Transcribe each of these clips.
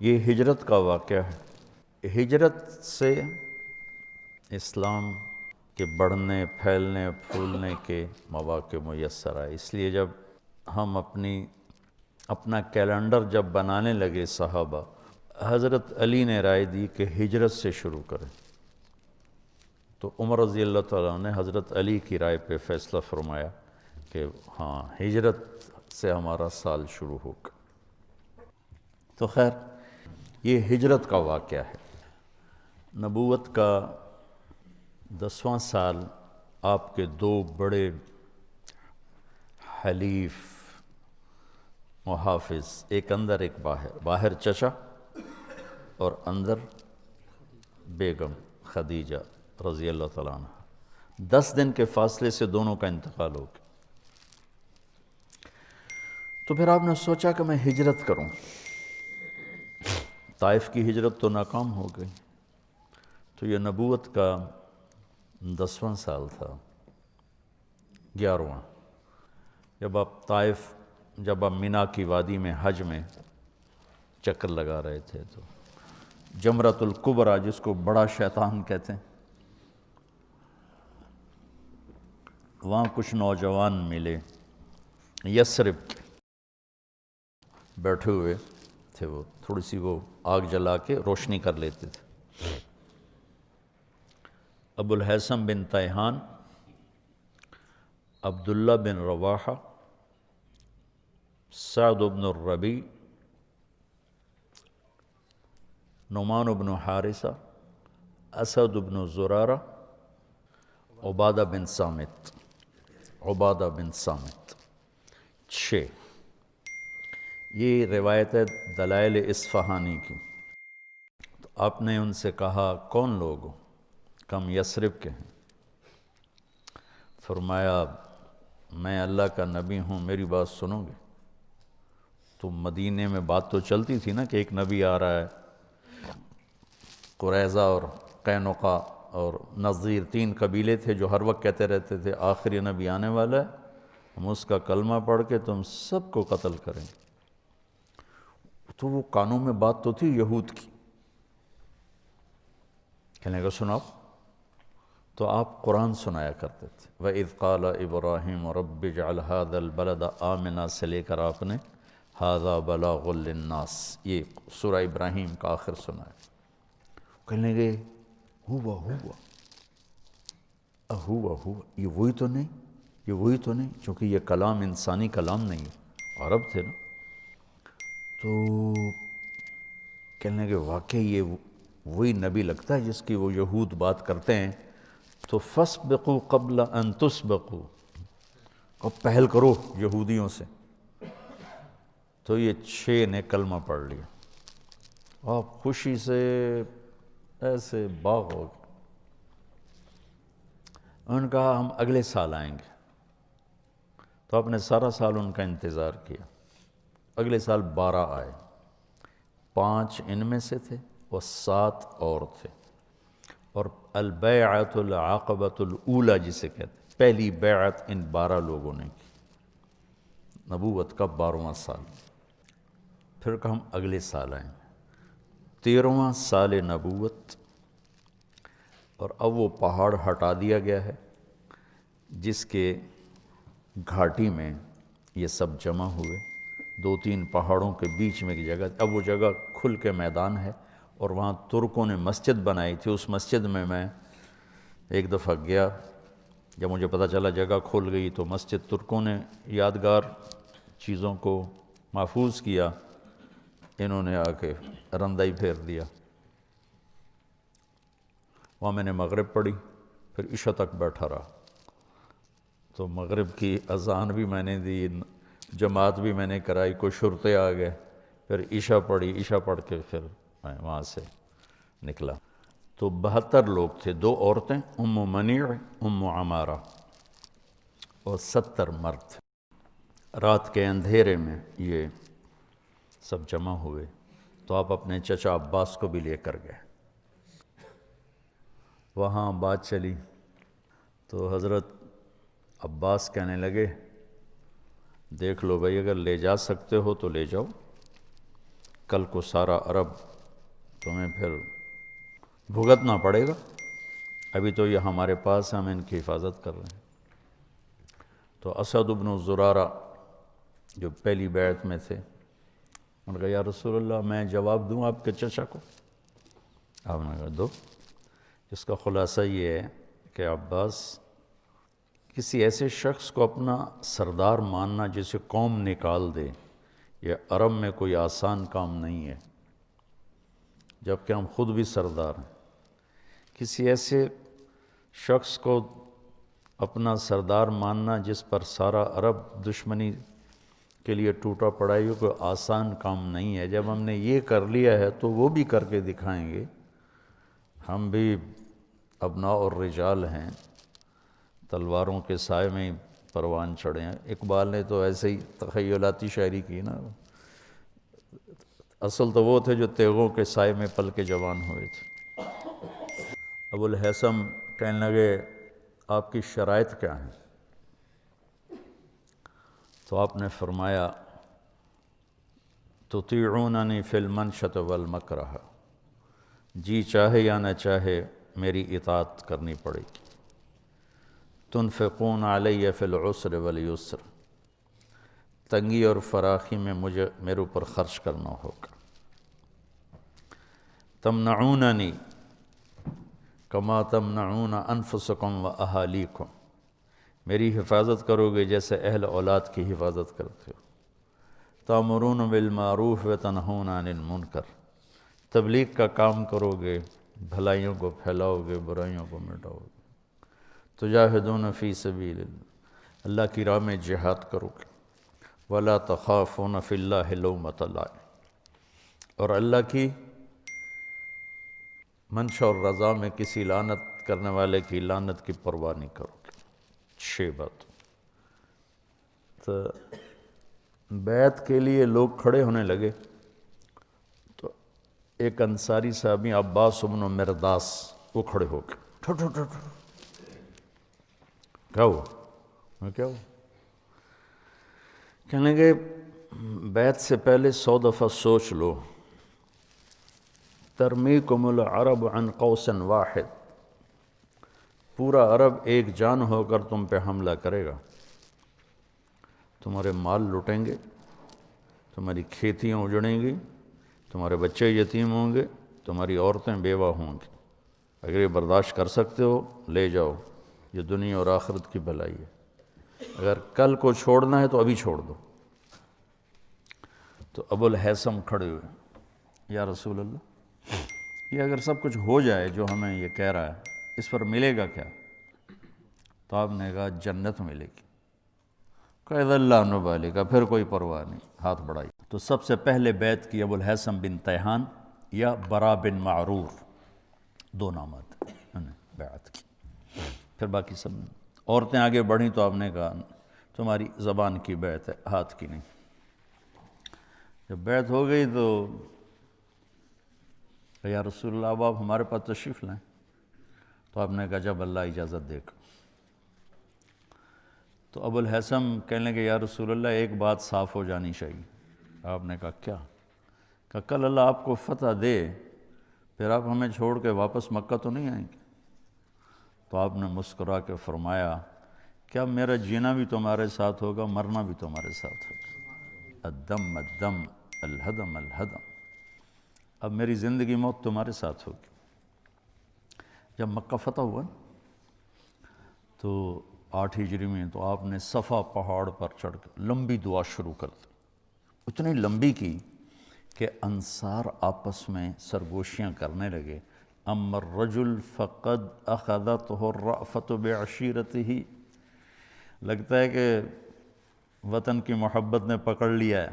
یہ ہجرت کا واقعہ ہے۔ ہجرت سے اسلام کے بڑھنے، پھیلنے، پھولنے کے مواقع میسر آئے۔ اس لیے جب ہم اپنا کیلنڈر جب بنانے لگے صحابہ، حضرت علی نے رائے دی کہ ہجرت سے شروع کریں، تو عمر رضی اللہ تعالیٰ نے حضرت علی کی رائے پہ فیصلہ فرمایا کہ ہاں ہجرت سے ہمارا سال شروع ہوگا۔ تو خیر یہ ہجرت کا واقعہ ہے۔ نبوت کا 10واں سال آپ کے دو بڑے حلیف محافظ، ایک اندر ایک باہر، باہر چچا اور اندر بیگم خدیجہ رضی اللہ تعالیٰ عنہ، 10 دن کے فاصلے سے دونوں کا انتقال ہو گیا۔ تو پھر آپ نے سوچا کہ میں ہجرت کروں۔ طائف کی ہجرت تو ناکام ہو گئی، تو یہ نبوت کا 10واں سال تھا، 11واں، جب آپ مینا کی وادی میں حج میں چکر لگا رہے تھے، تو جمرۃ الکبریٰ جس کو بڑا شیطان کہتے ہیں، وہاں کچھ نوجوان ملے یثرب کے، بیٹھے ہوئے تھے، وہ تھوڑی سی وہ آگ جلا کے روشنی کر لیتے تھے۔ ابو الہیثم بن تیہان، عبداللہ بن رواحہ، سعد بن الربیع، نعمان بن حارثہ، اسد بن زرارہ، عبادہ بن صامت، 6۔ یہ روایت ہے دلائل اصفہانی کی۔ تو آپ نے ان سے کہا کون لوگ ہو؟ کم یثرب کے ہیں۔ فرمایا میں اللہ کا نبی ہوں، میری بات سنو گے؟ تو مدینے میں بات تو چلتی تھی نا کہ ایک نبی آ رہا ہے، قریظہ اور قینقاع اور نذیر 3 قبیلے تھے جو ہر وقت کہتے رہتے تھے آخری نبی آنے والا ہے، ہم اس کا کلمہ پڑھ کے تم سب کو قتل کریں گے۔ تو وہ کانوں میں بات تو تھی یہود کی، کہنے کا سناؤ، تو آپ قرآن سنایا کرتے تھے۔ وَإِذْ قَالَ إِبْرَاهِيمُ رَبِّ اجْعَلْ هَذَا الْبَلَدَ آمِنًا سے لے کر آپ نے هَذَا بَلَاغٌ لِلنَّاسِ، یہ سورہ ابراہیم کا آخر سنایا۔ کہنے لگے ہوا یہ وہی تو نہیں، چونکہ یہ کلام انسانی کلام نہیں ہے، عرب تھے نا۔ تو کہنے لگے واقعی یہ وہی نبی لگتا ہے جس کی وہ یہود بات کرتے ہیں، تو فَاسْبِقُوا قَبْلَ أَن تُسْبِقُوا، اب پہل کرو یہودیوں سے۔ تو یہ 6 نے کلمہ پڑھ لیا، آپ خوشی سے ایسے باغ ہو گئے۔ انہوں نے کہا ہم اگلے سال آئیں گے۔ تو آپ نے سارا سال ان کا انتظار کیا۔ اگلے سال 12 آئے، 5 ان میں سے تھے اور 7 اور تھے، اور البیعۃ العقبۃ الاولیٰ جسے کہتے ہیں، پہلی بیعت ان 12 لوگوں نے کی، نبوت کا 12واں سال۔ پھر کہ ہم اگلے سال آئیں، 13واں سال نبوت، اور اب وہ پہاڑ ہٹا دیا گیا ہے جس کے گھاٹی میں یہ سب جمع ہوئے، 2-3 پہاڑوں کے بیچ میں ایک جگہ، اب وہ جگہ کھل کے میدان ہے، اور وہاں ترکوں نے مسجد بنائی تھی۔ اس مسجد میں ایک دفعہ گیا، جب مجھے پتہ چلا جگہ کھل گئی، تو مسجد ترکوں نے یادگار چیزوں کو محفوظ کیا، انہوں نے آ کے رندہ ہی پھیر دیا۔ وہاں میں نے مغرب پڑھی، پھر عشاء تک بیٹھا رہا۔ تو مغرب کی اذان بھی میں نے دی، جماعت بھی میں نے کرائی، کوئی شرطے آ گئے، پھر عشاء پڑھی، عشاء پڑھ کے پھر میں وہاں سے نکلا۔ تو 72 لوگ تھے، 2 عورتیں ام منیع، ام عمارہ، اور 70 مرد۔ رات کے اندھیرے میں یہ سب جمع ہوئے، تو آپ اپنے چچا عباس کو بھی لے کر گئے۔ وہاں بات چلی تو حضرت عباس کہنے لگے دیکھ لو بھائی، اگر لے جا سکتے ہو تو لے جاؤ، کل کو سارا عرب تمہیں پھر بھگتنا پڑے گا، ابھی تو یہ ہمارے پاس ہیں، ہم ان کی حفاظت کر رہے ہیں۔ تو اسد بن زرارہ جو پہلی بیعت میں تھے، انہوں نے کہا یا رسول اللہ میں جواب دوں آپ کے چچا کو؟ آپ نے کہا دو۔ اس کا خلاصہ یہ ہے کہ عباس، کسی ایسے شخص کو اپنا سردار ماننا جسے قوم نکال دے، یہ عرب میں کوئی آسان کام نہیں ہے، جبکہ ہم خود بھی سردار ہیں۔ کسی ایسے شخص کو اپنا سردار ماننا جس پر سارا عرب دشمنی کے لیے ٹوٹا پڑا، یہ کوئی آسان کام نہیں ہے۔ جب ہم نے یہ کر لیا ہے تو وہ بھی کر کے دکھائیں گے۔ ہم بھی ابناء اور رجال ہیں، تلواروں کے سائے میں ہی پروان چڑھے ہیں۔ اقبال نے تو ایسے ہی تخیلاتی شاعری کی نا، اصل تو وہ تھے جو تیغوں کے سائے میں پل کے جوان ہوئے تھے۔ ابو الہیثم کہنے لگے آپ کی شرائط کیا ہیں؟ تو آپ نے فرمایا تطیعوننی فی المنشط والمکرہ، جی چاہے یا نہ چاہے میری اطاعت کرنی پڑے گی۔ تنفقون علی فی العسر والیسر، تنگی اور فراخی میں مجھے میرے اوپر خرچ کرنا ہوگا۔ تمنعوننی کما تمنعون انفسکم و اہالیکم، میری حفاظت کرو گے جیسے اہل اولاد کی حفاظت کرتے ہو۔ تامرون بالمعروف و تنہون عن المنکر، تبلیغ کا کام کرو گے، بھلائیوں کو پھیلاؤ گے، برائیوں کو مٹاؤ گے۔ تجاہدون فی سبیل اللہ، اللہ کی راہ میں جہاد کرو گے۔ ولا تخافون فی اللہ لومۃ لائم، اور اللہ کی منشا اور رضا میں کسی لعنت کرنے والے کی لعنت کی پرواہ نہیں کرو گے۔ 6 بات۔ تو بیعت کے لیے لوگ کھڑے ہونے لگے تو ایک انصاری صحابی عباس بن مرداس وہ کھڑے ہو گئے، ٹھو ٹھو ٹھو ٹھو، کیا ہوا؟ کیا ہوا؟ کہنے لگے بیعت سے پہلے 100 دفعہ سوچ لو، ترمیکم العرب عن قوس واحد، پورا عرب ایک جان ہو کر تم پہ حملہ کرے گا، تمہارے مال لٹیں گے، تمہاری کھیتیاں اجڑیں گی، تمہارے بچے یتیم ہوں گے، تمہاری عورتیں بیوہ ہوں گی۔ اگر یہ برداشت کر سکتے ہو لے جاؤ، یہ دنیا اور آخرت کی بھلائی ہے، اگر کل کو چھوڑنا ہے تو ابھی چھوڑ دو۔ تو ابو الہیثم کھڑے ہوئے، یا رسول اللہ یہ اگر سب کچھ ہو جائے جو ہمیں یہ کہہ رہا ہے، اس پر ملے گا کیا؟ تو آپ نے کہا جنت ملے گی۔ قید اللہ نبالے کا، پھر کوئی پرواہ نہیں، ہاتھ بڑھائی۔ تو سب سے پہلے بیعت کی ابو الہیثم بن تیہان یا برا بن معرور، 2 نامات انہوں نے بیعت کی۔ پھر باقی سب عورتیں آگے بڑھیں تو آپ نے کہا تمہاری زبان کی بیعت ہے، ہاتھ کی نہیں۔ جب بیعت ہو گئی تو یا رسول اللہ اب آپ ہمارے پاس تشریف لائیں۔ تو آپ نے کہا جب اللہ اجازت دے گا۔ تو ابو الہیثم کہنے لگے یا رسول اللہ ایک بات صاف ہو جانی چاہیے۔ آپ نے کہا کیا؟ کہ کل اللہ آپ کو فتح دے پھر آپ ہمیں چھوڑ کے واپس مکہ تو نہیں آئیں گے؟ تو آپ نے مسکرا کے فرمایا کیا میرا جینا بھی تمہارے ساتھ ہوگا، مرنا بھی تمہارے ساتھ ہوگا۔ الدم الدم الہدم الہدم، اب میری زندگی موت تمہارے ساتھ ہوگی۔ جب مکہ فتح ہوا تو 8 ہجری میں تو آپ نے صفا پہاڑ پر چڑھ کے لمبی دعا شروع کر دی، اتنی لمبی کی کہ انصار آپس میں سرگوشیاں کرنے لگے۔ اما الرجل فقد اخذته الرأفة بعشیرته، لگتا ہے کہ وطن کی محبت نے پکڑ لیا ہے،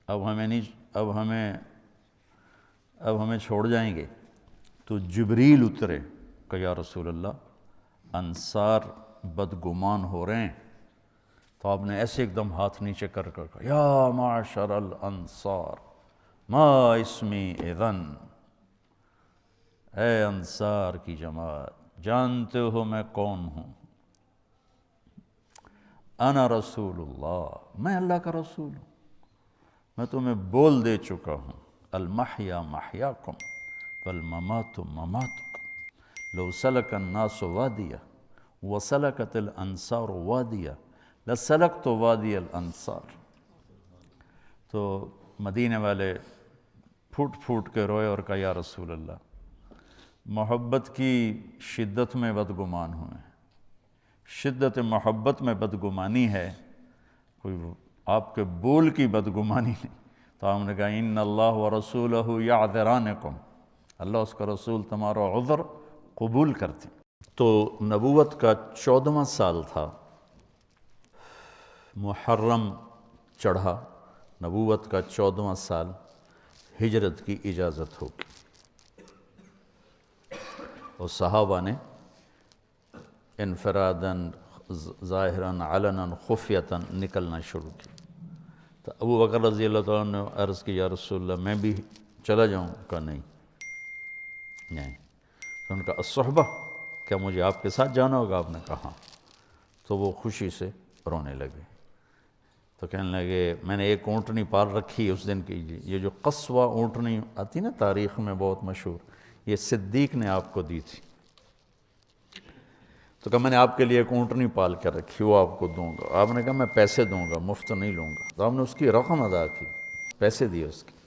اب ہمیں چھوڑ جائیں گے۔ تو جبریل اترے کہ یا رسول اللہ انصار بدگمان ہو رہے ہیں۔ تو آپ نے ایسے ایک دم ہاتھ نیچے کر کہا یا معاشر الانصار ما اسمی اذن، اے انصار کی جماعت جانتے ہو میں کون ہوں؟ انا رسول اللہ، میں اللہ کا رسول ہوں، میں تمہیں بول دے چکا ہوں المحیا محیاکم والممات مماتکم لو سلک الناس وادیا وسلکت الانصار وادیا لسلکت وادی الانصار۔ تو مدینے والے پھوٹ پھوٹ کے روئے اور کہا یا رسول اللہ، محبت کی شدت میں بدگمان ہوئے، شدت محبت میں بدگمانی ہے، کوئی آپ کے بول کی بدگمانی نہیں۔ تو ہم نے کہا ان اللہ ورسولہ یعذرانکم، اللہ اس کا رسول تمہارا عذر قبول کرتے۔ تو نبوت کا 14واں سال تھا، محرم چڑھا، نبوت کا 14واں سال، ہجرت کی اجازت ہوگی، اور صحابہ نے انفراداً ظاہراً علناً خفیتاً نکلنا شروع کیا۔ تو ابو بکر رضی اللہ تعالیٰ نے عرض کی یا رسول اللہ میں بھی چلا جاؤں؟ کہا نہیں۔ تو ان کا الصحبہ، کیا مجھے آپ کے ساتھ جانا ہوگا؟ آپ نے کہا ہاں۔ تو وہ خوشی سے رونے لگے، تو کہنے لگے میں نے ایک اونٹنی پال رکھی اس دن کی، یہ جو قصوہ اونٹنی آتی نا تاریخ میں بہت مشہور، یہ صدیق نے آپ کو دی تھی۔ تو کہا میں نے آپ کے لیے ایک اونٹنی پال کر رکھی، وہ آپ کو دوں گا۔ آپ نے کہا میں پیسے دوں گا، مفت نہیں لوں گا۔ تو آپ نے اس کی رقم ادا کی، پیسے دیے اس کے۔